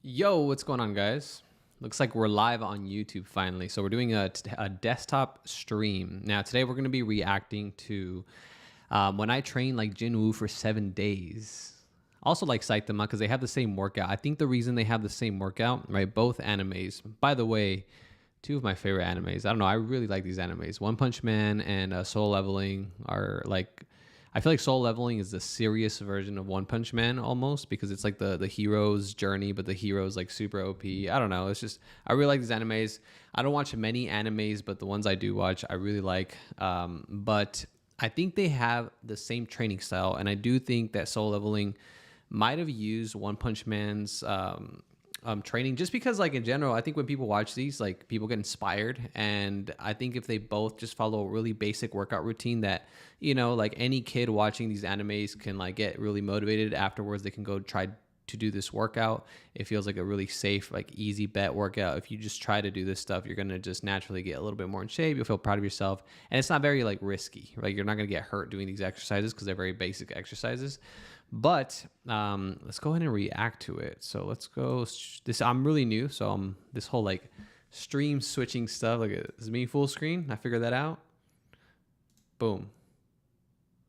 Yo, what's going on, guys? Looks like we're live on YouTube finally. So we're doing a desktop stream. Now, today we're going to be reacting to when I trained like Jinwoo for 7 days. Also like Saitama because they have the same workout. I think the reason they have the same workout, right? Both animes. By the way, two of my favorite animes. I don't know. I really like these animes. One Punch Man and Soul Leveling are like... I feel like Soul Leveling is the serious version of One Punch Man almost because it's like the hero's journey, but the hero's like super OP. I don't know. It's just, I really like these animes. I don't watch many animes, but the ones I do watch, I really like. But I think they have the same training style. And I do think that Soul Leveling might have used One Punch Man's training just because like in general, I think when people watch these, like people get inspired. And I think if they both just follow a really basic workout routine that, you know, like any kid watching these animes can like get really motivated afterwards, they can go try to do this workout. It feels like a really safe, like easy bet workout. If you just try to do this stuff, you're going to just naturally get a little bit more in shape. You'll feel proud of yourself. And it's not very like risky, right? You're not going to get hurt doing these exercises because they're very basic exercises. But let's go ahead and react to it. So let's go. I'm really new. So this whole like stream switching stuff, like is me full screen? I figured that out. Boom.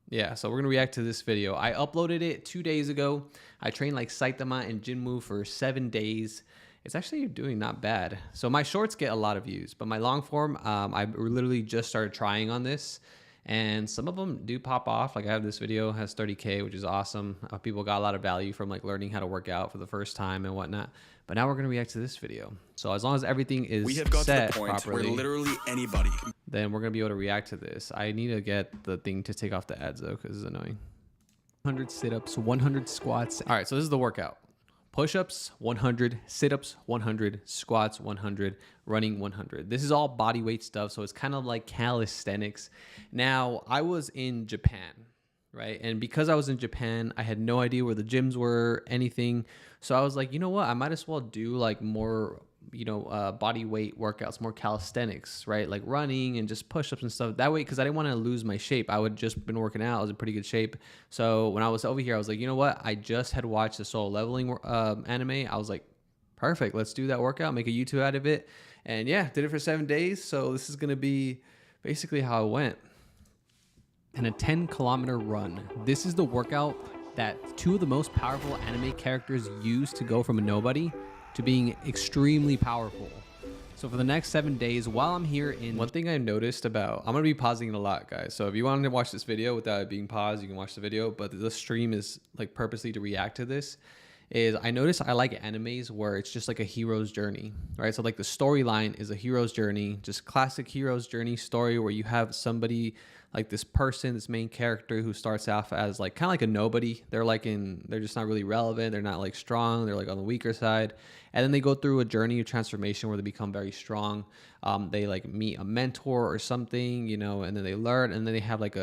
Yeah, so we're going to react to this video. I uploaded it 2 days ago. I trained like Saitama and Jinwoo for 7 days. It's actually doing not bad. So my shorts get a lot of views, but my long form, I literally just started trying on this. And some of them do pop off. Like I have this video has 30K, which is awesome. People got a lot of value from like learning how to work out for the first time and whatnot. But now we're going to react to this video. So as long as everything is we have got set to the point properly, where literally anybody then we're going to be able to react to this. I need to get the thing to take off the ads though, because it's annoying. 100 sit-ups, 100 squats. All right, so this is the workout. Push-ups, 100, sit-ups, 100, squats, 100, running, 100. This is all body weight stuff, so it's kind of like calisthenics. Now, I was in Japan, right? And because I was in Japan, I had no idea where the gyms were, anything. So I was like, you know what? I might as well do like more, you know, body weight workouts, more calisthenics, right? Like running and just push-ups and stuff. That way, because I didn't want to lose my shape. I would just been working out. I was in pretty good shape. So when I was over here, I was like, you know what? I just had watched the Soul Leveling anime. I was like, perfect. Let's do that workout. Make a YouTube out of it. And yeah, did it for 7 days. So this is going to be basically how it went. And a 10-kilometer run. This is the workout that two of the most powerful anime characters use to go from a nobody to being extremely powerful. So for the next 7 days, while I'm here in... One thing I noticed about... I'm going to be pausing it a lot, guys. So if you want to watch this video without it being paused, you can watch the video. But the stream is like purposely to react to this. Is I notice I like animes where it's just like a hero's journey, right? So like the storyline is a hero's journey, just classic hero's journey story where you have somebody like this person, this main character who starts off as like kind of like a nobody. They're just not really relevant. They're not like strong. They're like on the weaker side. And then they go through a journey of transformation where they become very strong. They like meet a mentor or something, you know, and then they learn, and then they have like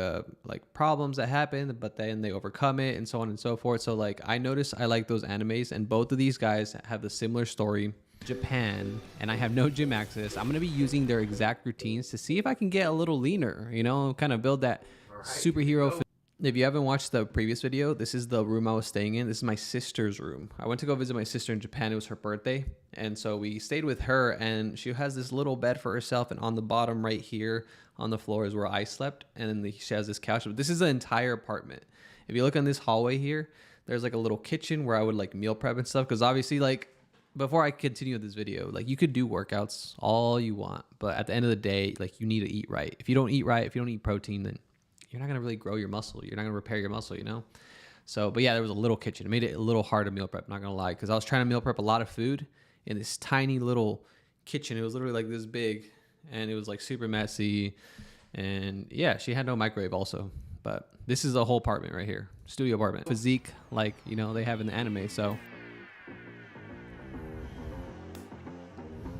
problems that happen, but then they overcome it and so on and so forth. So like I notice I like those animes, and both of these guys have the similar story. Japan, and I have no gym access. I'm going to be using their exact routines to see if I can get a little leaner, you know, kind of build that superhero. If you haven't watched the previous video, this is the room I was staying in. This is my sister's room. I went to go visit my sister in Japan. It was her birthday. And so we stayed with her, and she has this little bed for herself. And on the bottom right here on the floor is where I slept. And then she has this couch. But this is the entire apartment. If you look on this hallway here, there's like a little kitchen where I would like meal prep and stuff. Because obviously like, before I continue with this video, like you could do workouts all you want, but at the end of the day, like you need to eat right. If you don't eat right, if you don't eat protein, then you're not going to really grow your muscle. You're not going to repair your muscle, you know? So, but yeah, there was a little kitchen. It made it a little hard to meal prep, not going to lie, because I was trying to meal prep a lot of food in this tiny little kitchen. It was literally like this big, and it was like super messy. And yeah, she had no microwave also, but this is a whole apartment right here. Studio apartment. Physique, like, you know, they have in the anime, so...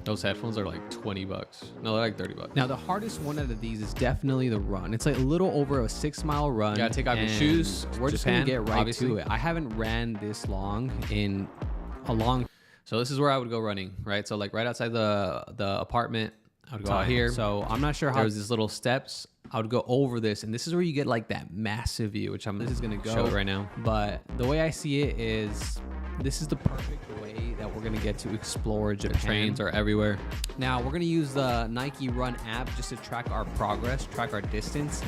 Those headphones are like 20 bucks. No, they're like 30 bucks. Now, the hardest one out of these is definitely the run. It's like a little over a 6-mile run. You gotta take off your shoes. We're just gonna get right to it. I haven't ran this long in a long... So this is where I would go running, right? So like right outside the apartment, I would go out here. So I'm not sure how... There's these little steps. I would go over this, and this is where you get like that massive view, which this is gonna show right now. But the way I see it is, this is the perfect way that we're gonna get to explore Japan. The trains are everywhere. Now we're gonna use the Nike Run app just to track our progress, track our distance.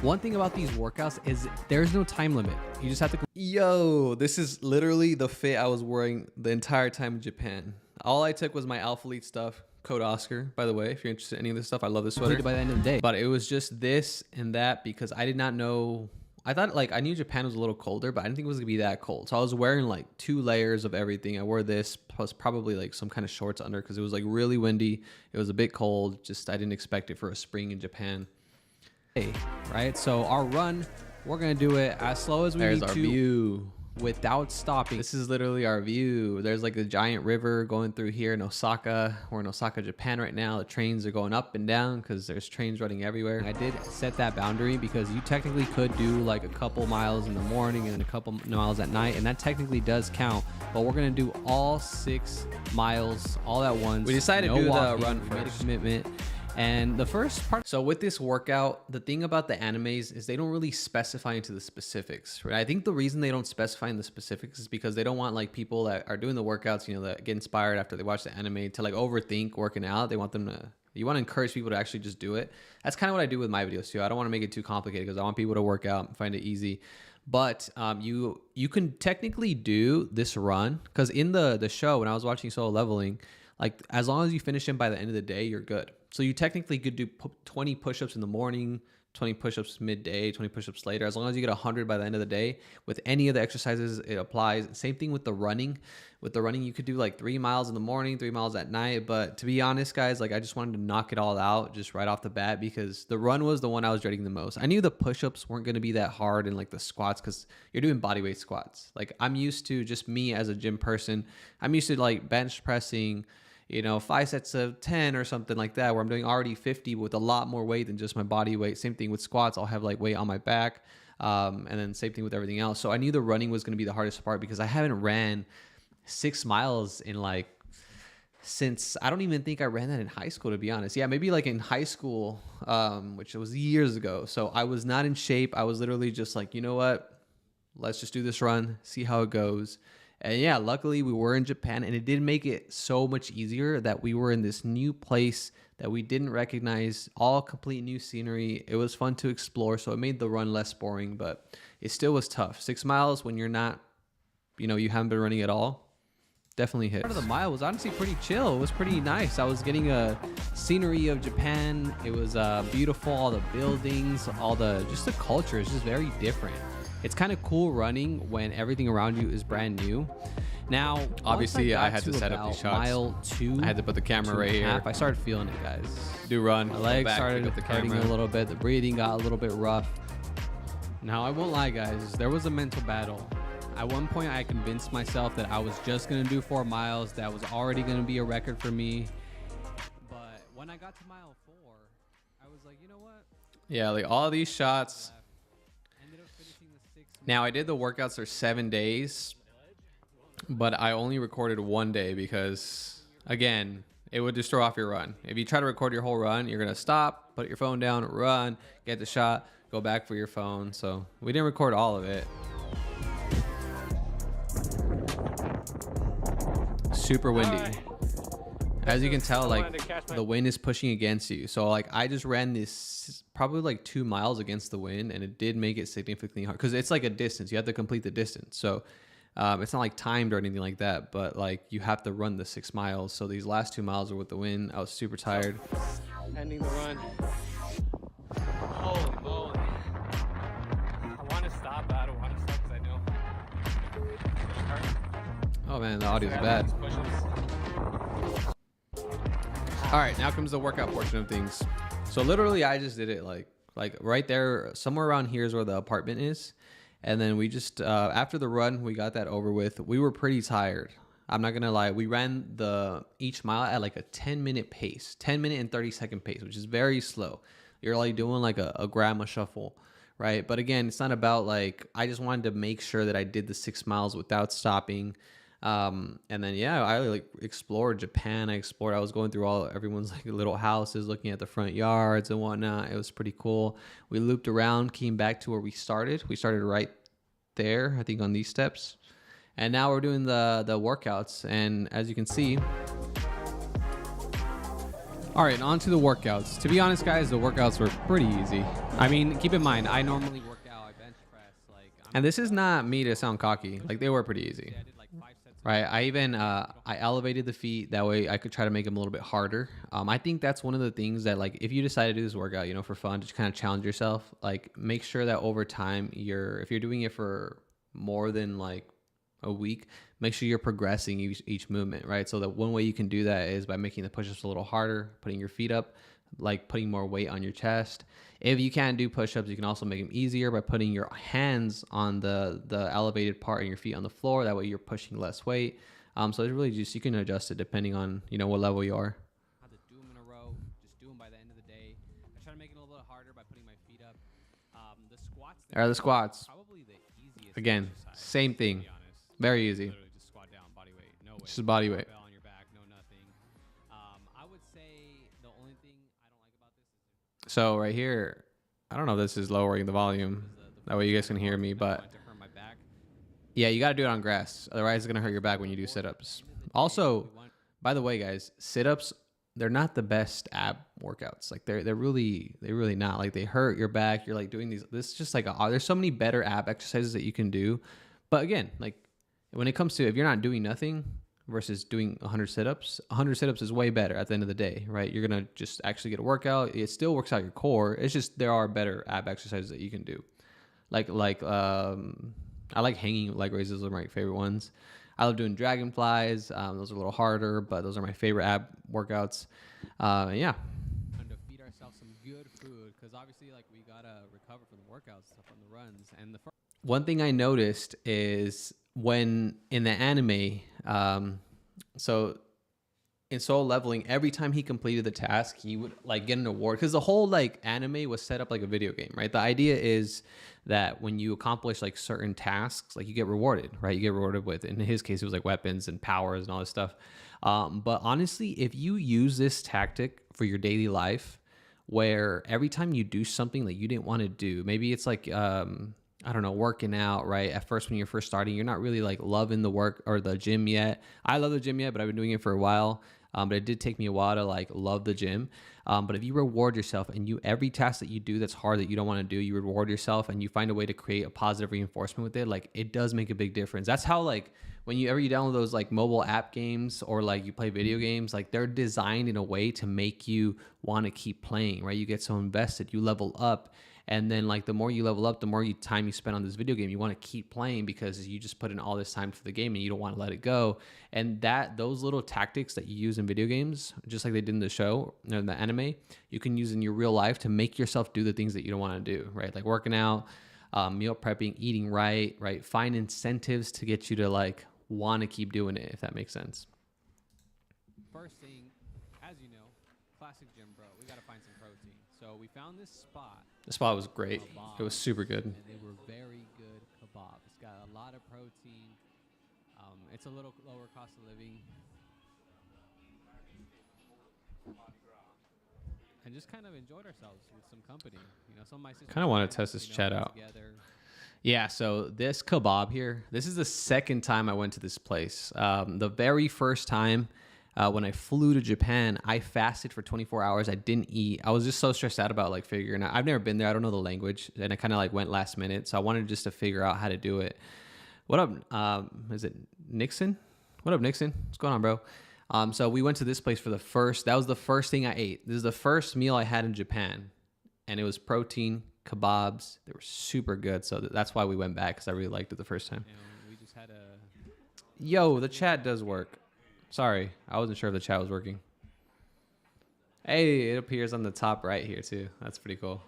One thing about these workouts is there's no time limit. You just have to. Yo, this is literally the fit I was wearing the entire time in Japan. All I took was my Alpha Elite stuff. Code Oscar, by the way, if you're interested in any of this stuff. I love this sweater. By the end of the day, but it was just this and that because I did not know. I thought like I knew Japan was a little colder, but I didn't think it was gonna be that cold. So I was wearing like 2 layers of everything. I wore this plus probably like some kind of shorts under because it was like really windy. It was a bit cold. Just I didn't expect it for a spring in Japan. Hey, right? So our run, we're gonna do it as slow as we need to. There's our view. Without stopping. This is literally our view. There's like a giant river going through here in Osaka. We're in Osaka, Japan right now. The trains are going up and down because there's trains running everywhere. I did set that boundary because you technically could do like a couple miles in the morning and a couple miles at night, and that technically does count. But we're gonna do all 6 miles all at once. We decided to do the run first. We made a commitment. And the first part, so with this workout, the thing about the animes is they don't really specify into the specifics, right? I think the reason they don't specify in the specifics is because they don't want like people that are doing the workouts, you know, that get inspired after they watch the anime to like overthink working out. They want them to, you want to encourage people to actually just do it. That's kind of what I do with my videos too. I don't want to make it too complicated because I want people to work out and find it easy. But you can technically do this run because in the show, when I was watching Solo Leveling, like as long as you finish him by the end of the day, you're good. So you technically could do 20 push-ups in the morning, 20 push-ups midday, 20 push-ups later. As long as you get 100 by the end of the day, with any of the exercises, it applies. Same thing with the running. With the running, you could do like 3 miles in the morning, 3 miles at night. But to be honest, guys, like I just wanted to knock it all out just right off the bat because the run was the one I was dreading the most. I knew the push-ups weren't going to be that hard and like the squats because you're doing bodyweight squats. Like I'm used to just me as a gym person. I'm used to like bench pressing, you know, 5 sets of 10 or something like that, where I'm doing already 50 with a lot more weight than just my body weight. Same thing with squats. I'll have like weight on my back. And then same thing with everything else. So I knew the running was going to be the hardest part because I haven't ran 6 miles in like, since I don't even think I ran that in high school, to be honest. Yeah, maybe like in high school, which was years ago. So I was not in shape. I was literally just like, you know what? Let's just do this run, see how it goes. And yeah, luckily we were in Japan, and it did make it so much easier that we were in this new place that we didn't recognize, all complete new scenery. It was fun to explore, so it made the run less boring, but it still was tough. 6 miles when you're not, you know, you haven't been running at all, definitely hits. Part of the mile was honestly pretty chill. It was pretty nice. I was getting a scenery of Japan. It was beautiful, all the buildings, just the culture is just very different. It's kind of cool running when everything around you is brand new. Now, obviously, I had to set up these shots. Mile 2, I had to put the camera right here. I started feeling it, guys. Do run. My legs started hurting a little bit. The breathing got a little bit rough. Now, I won't lie, guys. There was a mental battle. At one point, I convinced myself that I was just going to do 4 miles. That was already going to be a record for me. But when I got to mile 4, I was like, you know what? Yeah, like all these shots. Now, I did the workouts for 7 days, but I only recorded 1 day because, again, it would just throw off your run. If you try to record your whole run, you're going to stop, put your phone down, run, get the shot, go back for your phone. So we didn't record all of it. Super windy. As you can tell, like the wind is pushing against you. So like I just ran this probably like 2 miles against the wind, and it did make it significantly hard because it's like a distance. You have to complete the distance. So it's not like timed or anything like that, but like you have to run the 6 miles. So these last 2 miles are with the wind. I was super tired. Ending the run. Holy moly. I want to stop, but I don't want to stop because I know. Oh man, the audio's bad. All right, now comes the workout portion of things. So literally I just did it like right there, somewhere around here is where the apartment is. And then we just, after the run, we got that over with. We were pretty tired. I'm not gonna lie. We ran each mile at like a 10-minute pace, 10-minute and 30-second pace, which is very slow. You're like doing like a grandma shuffle, right? But again, it's not about like, I just wanted to make sure that I did the 6 miles without stopping. And then yeah, I like explored Japan. I was going through all everyone's like little houses, looking at the front yards and whatnot. It was pretty cool. We looped around, came back to where we started. We started right there, I think, on these steps. And now we're doing the workouts. And as you can see, all right, on to the workouts. To be honest, guys, the workouts were pretty easy. I mean, keep in mind, I normally work out, I bench press, like, and this is not me to sound cocky. Like, they were pretty easy, right? I even I elevated the feet that way I could try to make them a little bit harder. I think that's one of the things that, like, if you decide to do this workout, you know, for fun, just kind of challenge yourself. Like, make sure that over time, if you're doing it for more than like a week, make sure you're progressing each movement, right? So that one way you can do that is by making the push-ups a little harder, putting your feet up, like putting more weight on your chest. If you can't do push-ups, you can also make them easier by putting your hands on the elevated part and your feet on the floor. That way you're pushing less weight. So it's really just, you can adjust it depending on, you know, what level you are. Have to do them in a row, just do them by the end of the day. I try to make it a little bit harder by putting my feet up. The squats. The squats. Probably the easiest. Again, same thing. Very easy. Literally just squat down, body weight, no weight. Just body weight. On your back, no nothing. I would say the only thing I don't like about this is, so right here, I don't know if this is lowering the volume. That way you guys can hear me, but yeah, you got to do it on grass. Otherwise, it's going to hurt your back when you do sit-ups. Also, by the way, guys, sit-ups, they're not the best ab workouts. Like they're really not. Like they hurt your back. You're like doing these. This is just like there's so many better ab exercises that you can do. But again, like, when it comes to, if you're not doing nothing versus doing 100 sit-ups, 100 sit-ups is way better at the end of the day, right? You're going to just actually get a workout. It still works out your core. It's just there are better ab exercises that you can do. Like I like hanging leg raises. Those are my favorite ones. I love doing dragonflies. Those are a little harder, but those are my favorite ab workouts. Yeah. Trying to feed ourselves some good food because obviously, like, we got to recover from the workouts, stuff on the runs. And one thing I noticed is when in the anime, so in Soul Leveling, every time he completed the task, he would like get an award because the whole like anime was set up like a video game, right? The idea is that when you accomplish like certain tasks, like you get rewarded, right? You get rewarded with, in his case, it was like weapons and powers and all this stuff. But honestly, if you use this tactic for your daily life, where every time you do something that you didn't want to do, maybe it's like, I don't know, working out, right? At first, when you're first starting, you're not really like loving the work or the gym yet. I love the gym yet, but I've been doing it for a while. But it did take me a while to like love the gym. But if you reward yourself and every task that you do that's hard that you don't want to do, you reward yourself and you find a way to create a positive reinforcement with it, like it does make a big difference. That's how, like, when you download those like mobile app games or like you play video games, like they're designed in a way to make you want to keep playing, right? You get so invested, you level up. And then like the more you level up, the more time you spend on this video game, you want to keep playing because you just put in all this time for the game and you don't want to let it go. And those little tactics that you use in video games, just like they did in the show, in the anime, you can use in your real life to make yourself do the things that you don't want to do, right? Like working out, meal prepping, eating right? Find incentives to get you to like want to keep doing it, if that makes sense. First thing, as you know, classic gym bro, we got to find some protein. So we found this spot. The spot was great. It was super good. And they were very good kebabs. It's got a lot of protein. It's a little lower cost of living. And just kind of enjoyed ourselves with some company. You know, some of my sisters kind of want to test this chat out. Together. Yeah, so this kebab here, this is the second time I went to this place. The very first time, when I flew to Japan, I fasted for 24 hours. I didn't eat. I was just so stressed out about like figuring out. I've never been there. I don't know the language. And I kind of like went last minute. So I wanted just to figure out how to do it. What up? Is it Nixon? What up, Nixon? What's going on, bro? So we went to this place that was the first thing I ate. This is the first meal I had in Japan. And it was protein, kebabs. They were super good. So that's why we went back, because I really liked it the first time. We just had Yo, the chat does work. Sorry, I wasn't sure if the chat was working. Hey, it appears on the top right here too. That's pretty cool.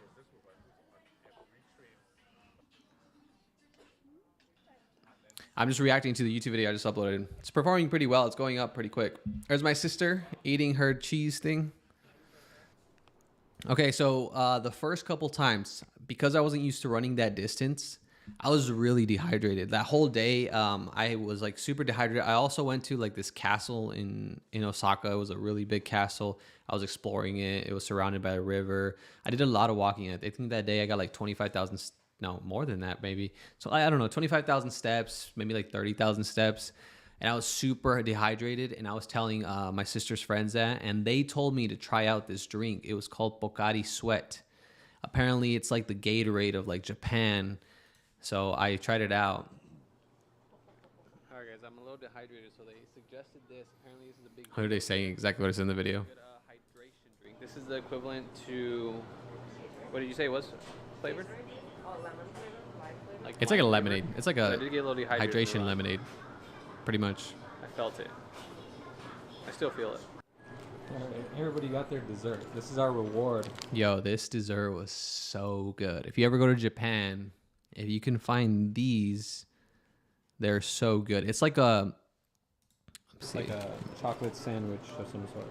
I'm just reacting to the YouTube video I just uploaded. It's performing pretty well. It's going up pretty quick. There's my sister eating her cheese thing. Okay, so the first couple times, because I wasn't used to running that distance, I was really dehydrated that whole day. I was like super dehydrated. I also went to like this castle in Osaka. It was a really big castle. I was exploring it. It was surrounded by a river. I did a lot of walking. I think that day I got like 25,000, no, more than that maybe. So I don't know, 25,000 steps, maybe like 30,000 steps. And I was super dehydrated. And I was telling my sister's friends that, and they told me to try out this drink. It was called Pocari Sweat. Apparently, it's like the Gatorade of like Japan. So I tried it out. All right, guys, I'm a little dehydrated, so they suggested this. Apparently, this is a big. What are they saying? Exactly what is in the video. Good hydration drink. This is the equivalent to. What did you say it was flavored? Oh, lemon flavor, lime flavor. It's like a lemonade. It's like I a did get a little dehydrated. hydration lemonade, pretty much. I felt it. I still feel it. Everybody got their dessert. This is our reward. Yo, this dessert was so good. If you ever go to Japan, if you can find these, they're so good. It's like a. It's like a chocolate sandwich of some sort.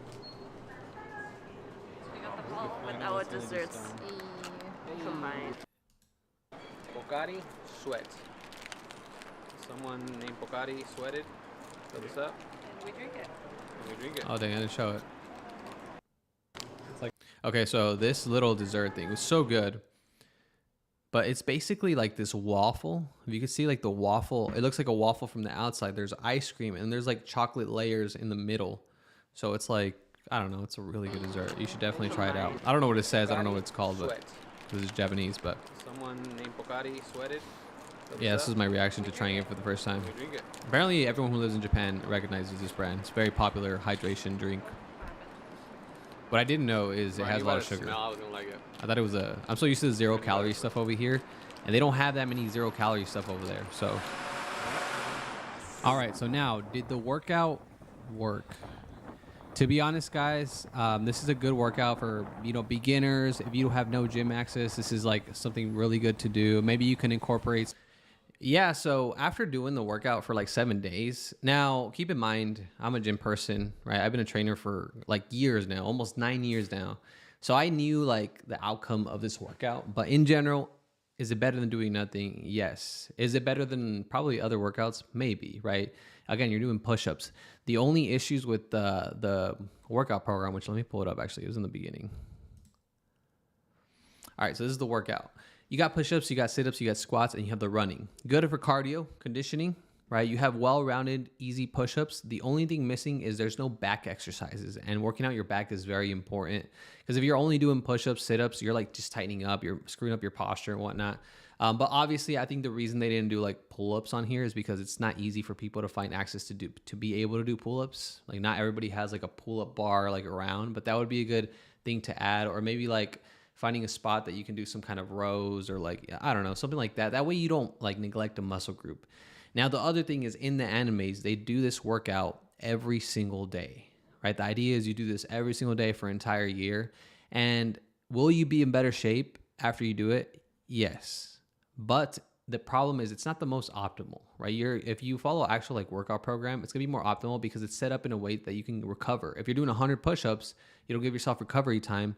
We got the ball with our desserts combined. Pocari Sweat. Someone named Pocari sweated. Fill this up. And we drink it. And we drink it. Oh, dang, I didn't show it. Okay, so this little dessert thing was so good, but it's basically like this waffle. If you can see like the waffle, it looks like a waffle from the outside. There's ice cream and there's like chocolate layers in the middle. So it's like, I don't know, it's a really good dessert. You should definitely try it out. I don't know what it says. I don't know what it's called, but this is Japanese, but Someone named Pocari sweated. Fill yeah, this this up. is my reaction to trying it for the first time. We drink it. Apparently everyone who lives in Japan recognizes this brand. It's a very popular hydration drink. What I didn't know is it has a lot of sugar. Smell, I was gonna like it. I thought it was I'm so used to the 0 calorie stuff over here, and they don't have that many 0 calorie stuff over there. So, all right. So now, did the workout work? To be honest, guys, this is a good workout for beginners. If you have no gym access, this is like something really good to do. Maybe you can incorporate. Yeah, so after doing the workout for like 7 days, now keep in mind, I'm a gym person, right? I've been a trainer for like years now, almost 9 years now. So I knew like the outcome of this workout, but in general, is it better than doing nothing? Yes. Is it better than probably other workouts? Maybe, right? Again, you're doing push-ups. The only issues with the workout program, which let me pull it up actually, it was in the beginning. All right, so this is the workout. You got push-ups, you got sit-ups, you got squats, and you have the running. Good for cardio, conditioning, right? You have well-rounded, easy push-ups. The only thing missing is there's no back exercises, and working out your back is very important because if you're only doing push-ups, sit-ups, you're like just tightening up, you're screwing up your posture and whatnot. But obviously, I think the reason they didn't do like pull-ups on here is because it's not easy for people to find access to be able to do pull-ups. Like not everybody has like a pull-up bar like around, but that would be a good thing to add, or maybe like finding a spot that you can do some kind of rows or like, I don't know, something like that. That way you don't like neglect a muscle group. Now, the other thing is in the animes, they do this workout every single day, right? The idea is you do this every single day for an entire year. And will you be in better shape after you do it? Yes. But the problem is it's not the most optimal, right? If you follow actual like workout program, it's gonna be more optimal because it's set up in a way that you can recover. If you're doing 100 push-ups, you don't give yourself recovery time.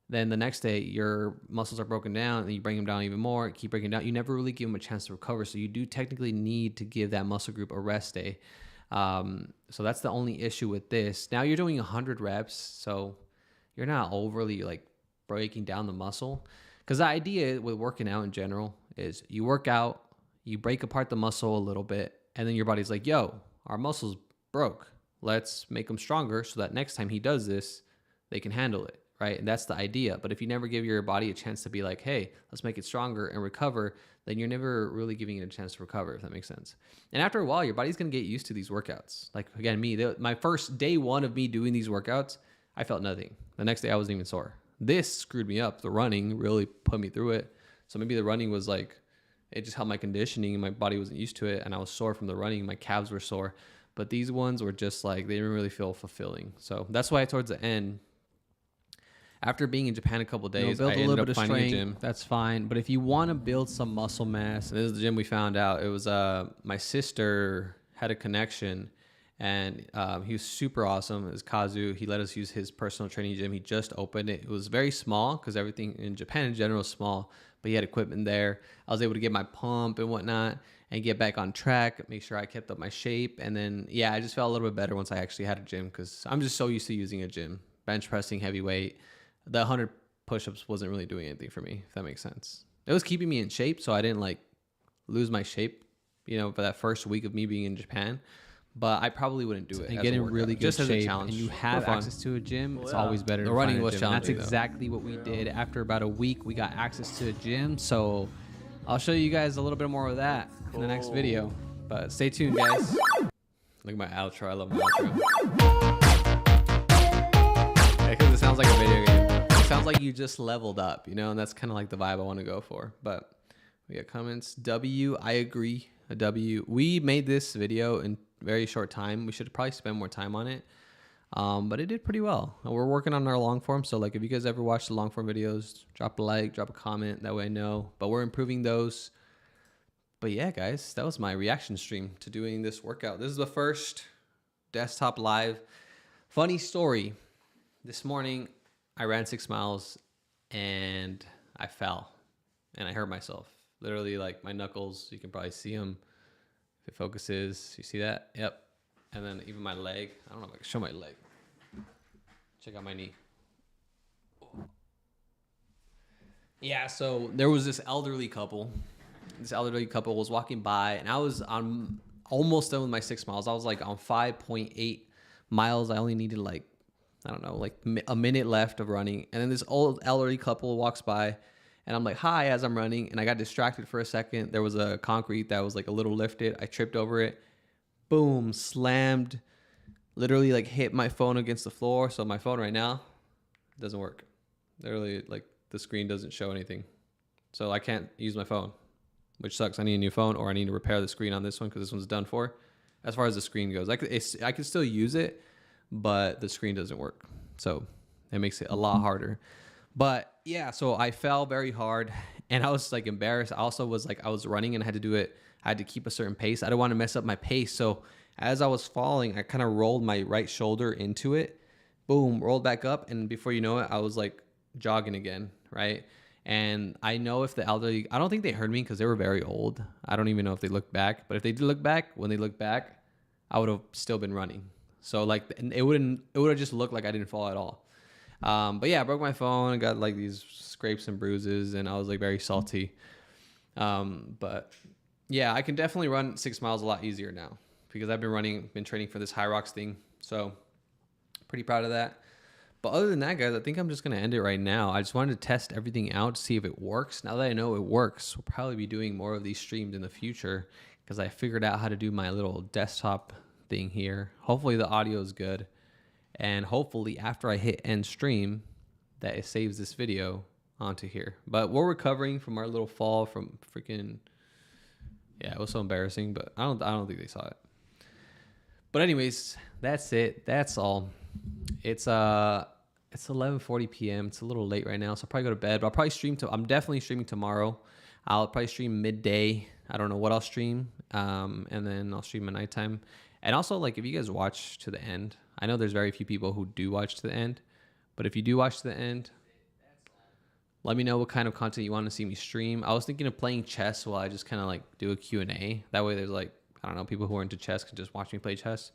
Then the next day, your muscles are broken down and you bring them down even more, keep breaking down. You never really give them a chance to recover. So you do technically need to give that muscle group a rest day. So that's the only issue with this. Now you're doing 100 reps. So you're not overly like breaking down the muscle. Because the idea with working out in general is you work out, you break apart the muscle a little bit, and then your body's like, yo, our muscles broke. Let's make them stronger so that next time he does this, they can handle it. Right? And that's the idea. But if you never give your body a chance to be like, hey, let's make it stronger and recover, then you're never really giving it a chance to recover, if that makes sense. And after a while, your body's going to get used to these workouts. Like, again, my first day one of me doing these workouts, I felt nothing. The next day, I wasn't even sore. This screwed me up. The running really put me through it. So maybe the running was like, it just helped my conditioning and my body wasn't used to it. And I was sore from the running. My calves were sore. But these ones were just like, they didn't really feel fulfilling. So that's why towards the end, after being in Japan a couple of days, build I a ended little up bit of finding a strength. gym. That's fine. But if you want to build some muscle mass, This is the gym we found out. It was my sister had a connection, and he was super awesome. It was Kazu. He let us use his personal training gym. He just opened it. It was very small because everything in Japan in general is small, but he had equipment there. I was able to get my pump and whatnot and get back on track, make sure I kept up my shape. And then, yeah, I just felt a little bit better once I actually had a gym because I'm just so used to using a gym, bench pressing, heavy weight. The 100 push-ups wasn't really doing anything for me, if that makes sense. It was keeping me in shape, so I didn't like lose my shape, you know, for that first week of me being in Japan. But I probably wouldn't do it. And as get a in workout, really good just as a shape, challenge, and you for have fun. access to a gym, it's yeah. always better The to running find a was gym. challenging, That's though. exactly what we did. After about a week, we got access to a gym. So I'll show you guys a little bit more of that in the next Cool. video. But stay tuned, guys. Look at my outro. I love my outro. Yeah, because it sounds like a video game. It sounds like you just leveled up, you know, and that's kind of like the vibe I want to go for. But we got comments. W, I agree. A W. We made this video in very short time. We should probably spend more time on it. But it did pretty well. We're working on our long form. So like if you guys ever watch the long form videos, drop a like, drop a comment. That way I know. But we're improving those. But yeah, guys, that was my reaction stream to doing this workout. This is the first desktop live. Funny story. This morning, I ran 6 miles and I fell and I hurt myself. Literally, like my knuckles, you can probably see them if it focuses. You see that? Yep. And then even my leg. I don't know if I can show my leg. Check out my knee. Yeah, so there was this elderly couple. This elderly couple was walking by, and I was on almost done with my 6 miles. I was like on 5.8 miles. I only needed like, I don't know, like a minute left of running. And then this old elderly couple walks by, and I'm like, hi, as I'm running. And I got distracted for a second. There was a concrete that was like a little lifted. I tripped over it. Boom, slammed, literally like hit my phone against the floor. So my phone right now doesn't work. Literally, like the screen doesn't show anything. So I can't use my phone, which sucks. I need a new phone, or I need to repair the screen on this one because this one's done for. As far as the screen goes, I could still use it, but the screen doesn't work. So it makes it a lot harder. But yeah, so I fell very hard and I was like embarrassed. I also was like, I was running and I had to do it. I had to keep a certain pace. I didn't want to mess up my pace. So as I was falling, I kind of rolled my right shoulder into it. Boom, rolled back up. And before you know it, I was like jogging again, right? And I know if the elderly, I don't think they heard me because they were very old. I don't even know if they looked back. But if they did look back, when they looked back, I would have still been running. So like it would have just looked like I didn't fall at all. But yeah, I broke my phone. I got like these scrapes and bruises, and I was like very salty. But yeah, I can definitely run 6 miles a lot easier now because I've been training for this High Rocks thing. So pretty proud of that. But other than that, guys, I think I'm just going to end it right now. I just wanted to test everything out to see if it works. Now that I know it works, we'll probably be doing more of these streams in the future because I figured out how to do my little desktop thing here. Hopefully the audio is good. And hopefully after I hit end stream, that it saves this video onto here. But we're recovering from our little fall from freaking, yeah, it was so embarrassing, but I don't think they saw it. But anyways, that's it. That's all. It's 11:40 p.m. It's a little late right now, so I'll probably go to bed. But I'll probably stream I'm definitely streaming tomorrow. I'll probably stream midday. I don't know what I'll stream. And then I'll stream at nighttime. And also, like, if you guys watch to the end, I know there's very few people who do watch to the end, but if you do watch to the end, let me know what kind of content you want to see me stream. I was thinking of playing chess while I just kind of like do a Q&A. That way there's like, I don't know, people who are into chess can just watch me play chess.